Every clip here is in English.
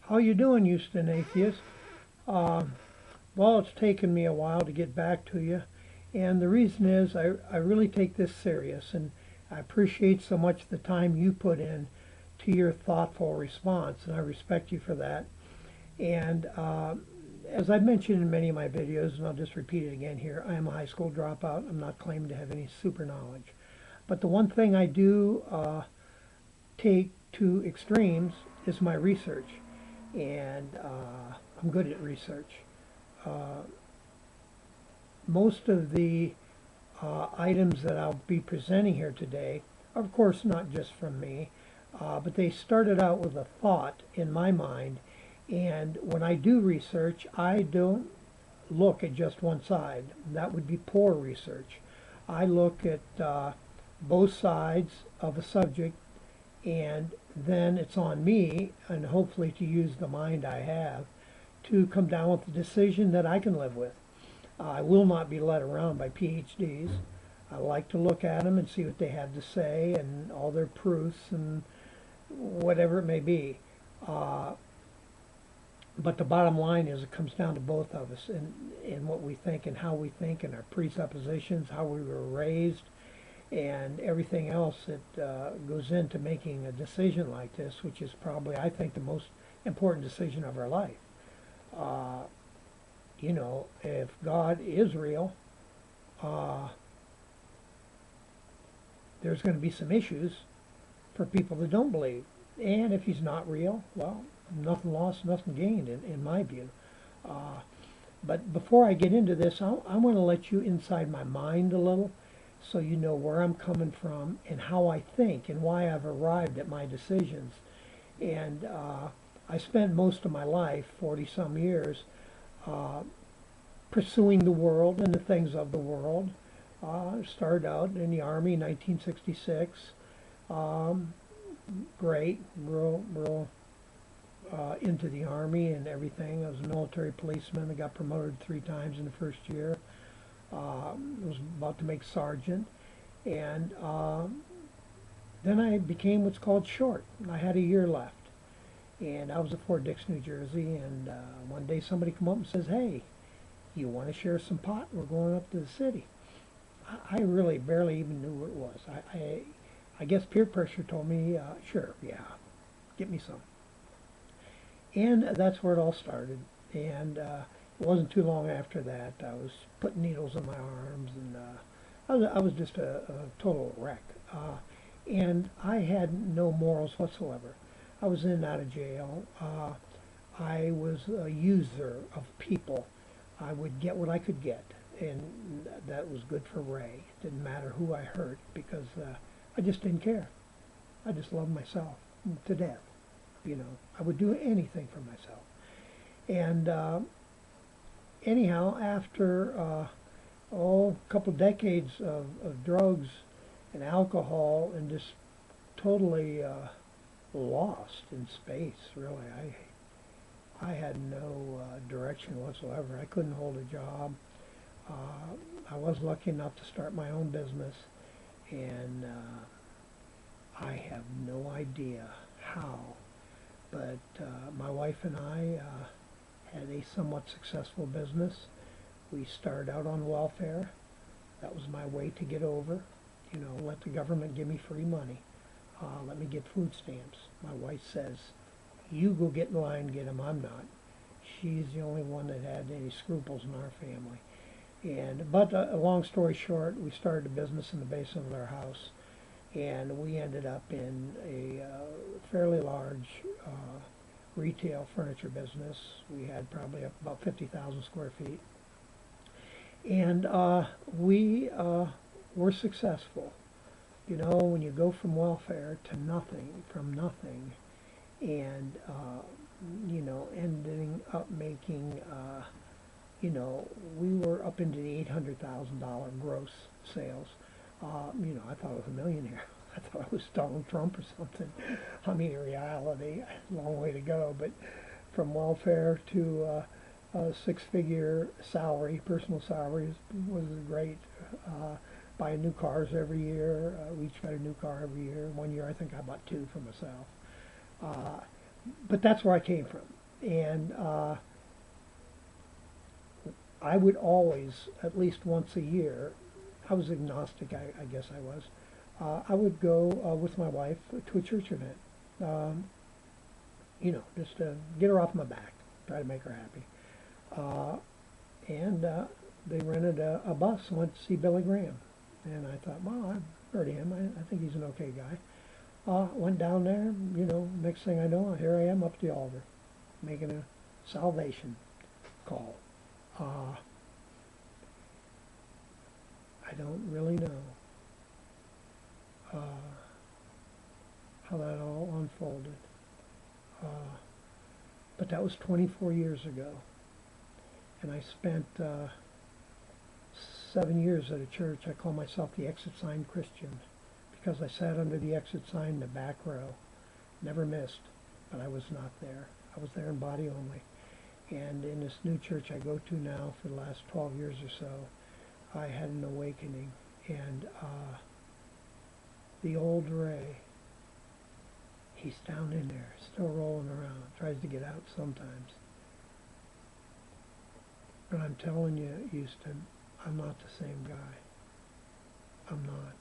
How you doing, Houston Atheist? Uh, well, it's taken me a while to get back to you, and the reason is I really take this serious, and I appreciate so much the time you put in to your thoughtful response, and I respect you for that. And as I've mentioned in many of my videos, and I'll just repeat it again here, I am a high school dropout. I'm not claiming to have any super knowledge. But the one thing I do take to extremes is my research. And I'm good at research. Uh, Most of the items that I'll be presenting here today are, of course, not just from me, but they started out with a thought in my mind. And when I do research, I don't look at just one side. That would be poor research. I look at both sides of a subject, and then it's on me, and hopefully to use the mind I have, to come down with a decision that I can live with. I will not be led around by PhDs. I like to look at them and see what they have to say and all their proofs and whatever it may be. But the bottom line is it comes down to both of us and what we think and how we think and our presuppositions, how we were raised, and everything else that goes into making a decision like this, which is probably, I think, the most important decision of our life. Uh, if God is real, uh, there's going to be some issues for people that don't believe. And if he's not real, well, nothing lost, nothing gained, in my view. Uh, but before I get into this, I want to let you inside my mind a little so you know where I'm coming from and how I think and why I've arrived at my decisions. And I spent most of my life, 40-some years, uh, pursuing the world and the things of the world. Started out in the Army in 1966. Great, real into the Army and everything. I was a military policeman. I got promoted 3 times in the first year. Was about to make sergeant, and then I became what's called short. I had a year left, and I was at Fort Dix, New Jersey, and one day somebody come up and says, "Hey, you want to share some pot? We're going up to the city." I really barely even knew what it was. I guess peer pressure told me, sure, yeah, get me some. And that's where it all started. And it wasn't too long after that. I was putting needles in my arms, and I was just a total wreck. And I had no morals whatsoever. I was in and out of jail. I was a user of people. I would get what I could get, and that was good for Ray. It didn't matter who I hurt because I just didn't care. I just loved myself to death. I would do anything for myself. And anyhow, after a couple decades of drugs and alcohol and just totally lost in space, really, I had no direction whatsoever. I couldn't hold a job. I was lucky enough to start my own business, and I have no idea how, but my wife and I had a somewhat successful business. We started out on welfare. That was my way to get over. Let the government give me free money. Let me get food stamps. My wife says, "You go get in line and get them, I'm not." She's the only one that had any scruples in our family. But a long story short, we started a business in the basement of our house, and we ended up in a fairly large retail furniture business. We had probably about 50,000 square feet. And we were successful. When you go from welfare to nothing, from nothing, and, ending up making, we were up into the $800,000 gross sales. I thought I was a millionaire. I thought I was Donald Trump or something. I mean, in reality, a long way to go. But from welfare to a 6-figure salary, personal salaries, was great. Buying new cars every year. We each got a new car every year. One year, I think I bought 2 for myself. but that's where I came from. And I would always, at least once a year, I was agnostic, I guess I was, I would go with my wife to a church event. Um, just to get her off my back, try to make her happy. Uh, and they rented a bus and went to see Billy Graham. And I thought, well, I've heard of him. I think he's an okay guy. Went down there, next thing I know, here I am up at the altar, making a salvation call. I don't really know how that all unfolded. But that was 24 years ago. And I spent 7 years at a church. I call myself the exit sign Christian because I sat under the exit sign in the back row. Never missed, but I was not there. I was there in body only. And in this new church I go to now for the last 12 years or so, I had an awakening. And the old Ray, he's down in there, still rolling around, tries to get out sometimes. But I'm telling you, Houston, I'm not the same guy. I'm not.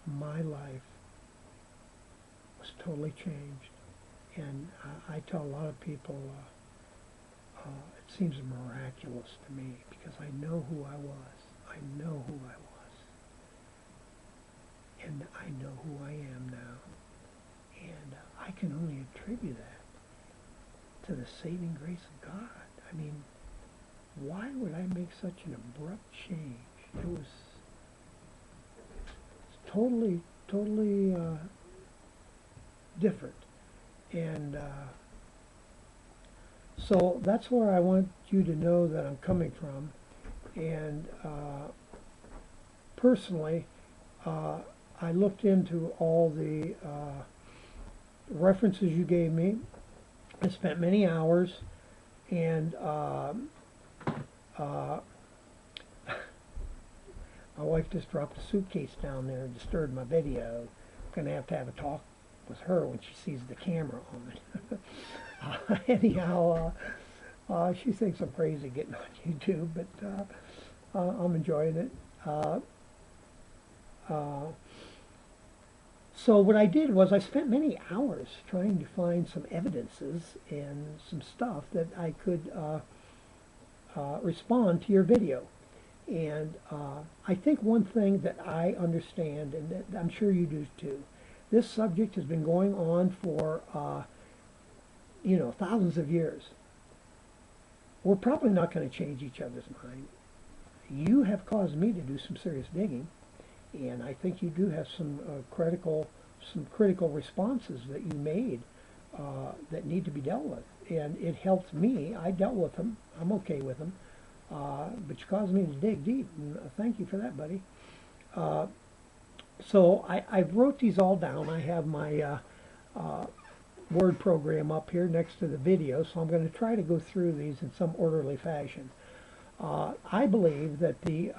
My life was totally changed. And I tell a lot of people, it seems miraculous to me because I know who I was. I know who I was. And I know who I am now. And I can only attribute that to the saving grace of God. I mean, why would I make such an abrupt change? It was totally different. And so that's where I want you to know that I'm coming from. And personally, I looked into all the references you gave me. I spent many hours, and my wife just dropped a suitcase down there and disturbed my video. I'm going to have a talk with her when she sees the camera on. Anyhow, she thinks I'm crazy getting on YouTube, but I'm enjoying it. So what I did was I spent many hours trying to find some evidences and some stuff that I could respond to your video. And I think one thing that I understand, and that I'm sure you do too, this subject has been going on for thousands of years. We're probably not going to change each other's mind. You have caused me to do some serious digging, and I think you do have some critical responses that you made that need to be dealt with. And it helped me. I dealt with them. I'm okay with them. But you caused me to dig deep, and thank you for that, buddy. So I wrote these all down. I have my Word program up here next to the video, so I'm going to try to go through these in some orderly fashion. I believe that the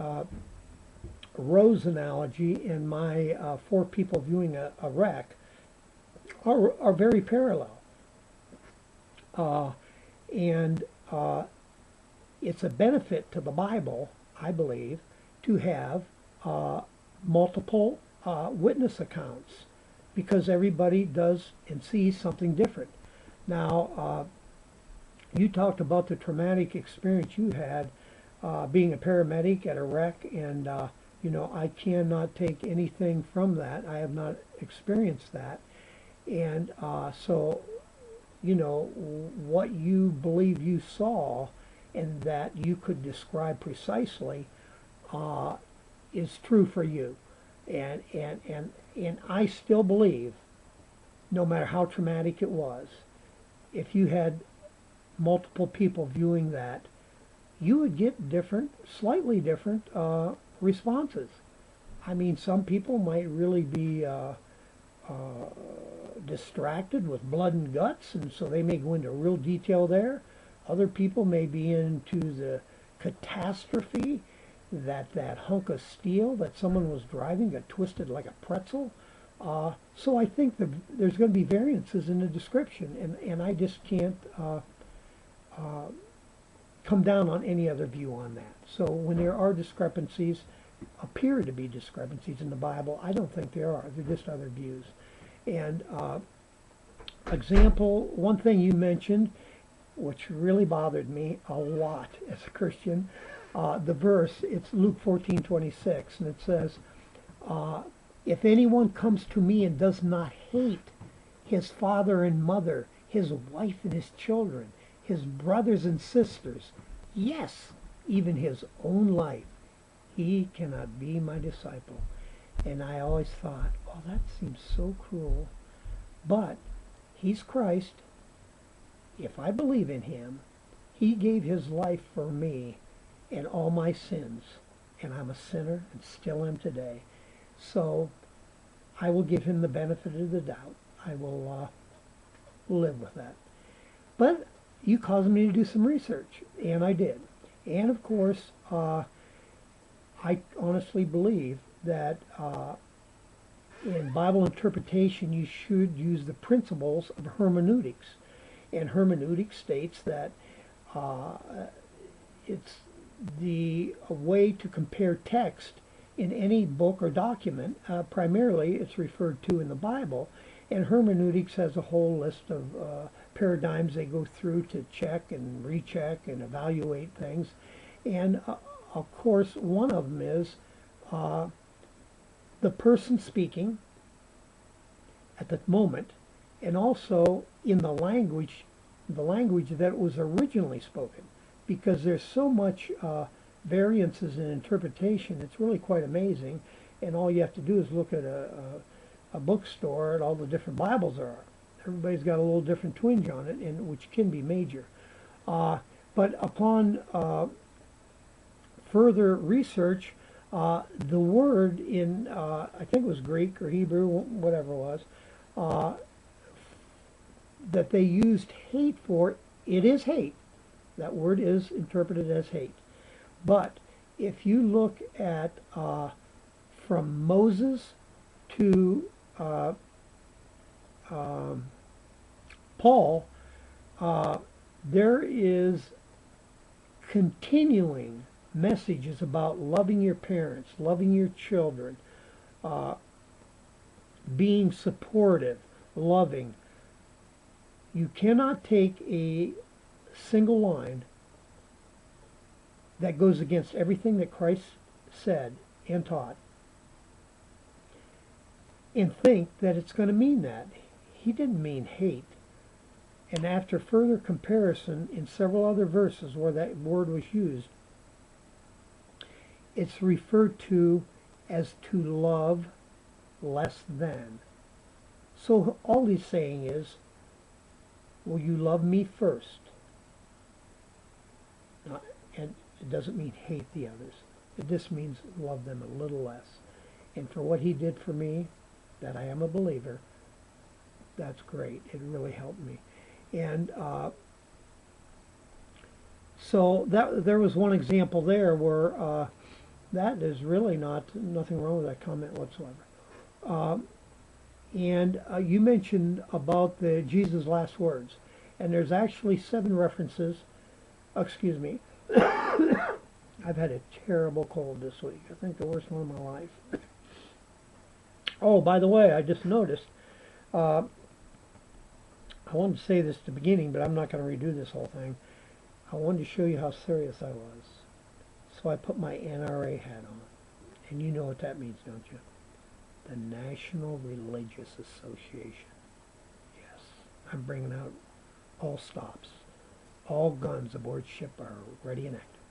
rose analogy and my 4 people viewing a wreck are very parallel. And it's a benefit to the Bible, I believe, to have multiple witness accounts, because everybody does and sees something different. Now, you talked about the traumatic experience you had being a paramedic at a wreck, and I cannot take anything from that. I have not experienced that. And so, what you believe you saw and that you could describe precisely is true for you. And I still believe, no matter how traumatic it was, if you had multiple people viewing that, you would get slightly different responses. I mean, some people might really be distracted with blood and guts, and so they may go into real detail there. Other people may be into the catastrophe, that hunk of steel that someone was driving got twisted like a pretzel, So I think there's going to be variances in the description, and I just can't come down on any other view on that. So when there are discrepancies, appear to be discrepancies in the Bible, I don't think there are. They're just other views. And example, one thing you mentioned, which really bothered me a lot as a Christian, the verse, it's Luke 14:26, and it says, if anyone comes to me and does not hate his father and mother, his wife and his children, his brothers and sisters, yes, even his own life, he cannot be my disciple. And I always thought, oh, that seems so cruel. But he's Christ. If I believe in him, he gave his life for me and all my sins. And I'm a sinner and still am today. So I will give him the benefit of the doubt. I will live with that. But you caused me to do some research, and I did. And of course, I honestly believe that in Bible interpretation you should use the principles of hermeneutics. And hermeneutics states that it's the way to compare text in any book or document. Primarily it's referred to in the Bible, and hermeneutics has a whole list of paradigms they go through to check and recheck and evaluate things. And of course, one of them is the person speaking at the moment, and also in the language that was originally spoken, because there's so much variances in interpretation. It's really quite amazing, and all you have to do is look at a bookstore at all the different Bibles there are. Everybody's got a little different twinge on it, and which can be major. But upon further research, the word in, I think it was Greek or Hebrew, whatever it was, that they used hate for, it is hate. That word is interpreted as hate. But if you look at from Moses to Paul, there is continuing messages about loving your parents, loving your children, being supportive, loving. You cannot take a single line that goes against everything that Christ said and taught and think that it's going to mean that. He didn't mean hate. And after further comparison in several other verses where that word was used, it's referred to as to love less than. So all he's saying is, will you love me first? And it doesn't mean hate the others. It just means love them a little less. And for what he did for me, that I am a believer, that's great. It really helped me. And so there was one example there where that is really nothing wrong with that comment whatsoever. And you mentioned about the Jesus' last words, and there's actually 7 references. Excuse me. I've had a terrible cold this week. I think the worst one of my life. Oh, by the way, I just noticed. I wanted to say this at the beginning, but I'm not going to redo this whole thing. I wanted to show you how serious I was. So I put my NRA hat on. And you know what that means, don't you? The National Religious Association. Yes, I'm bringing out all stops. All guns aboard ship are ready and active.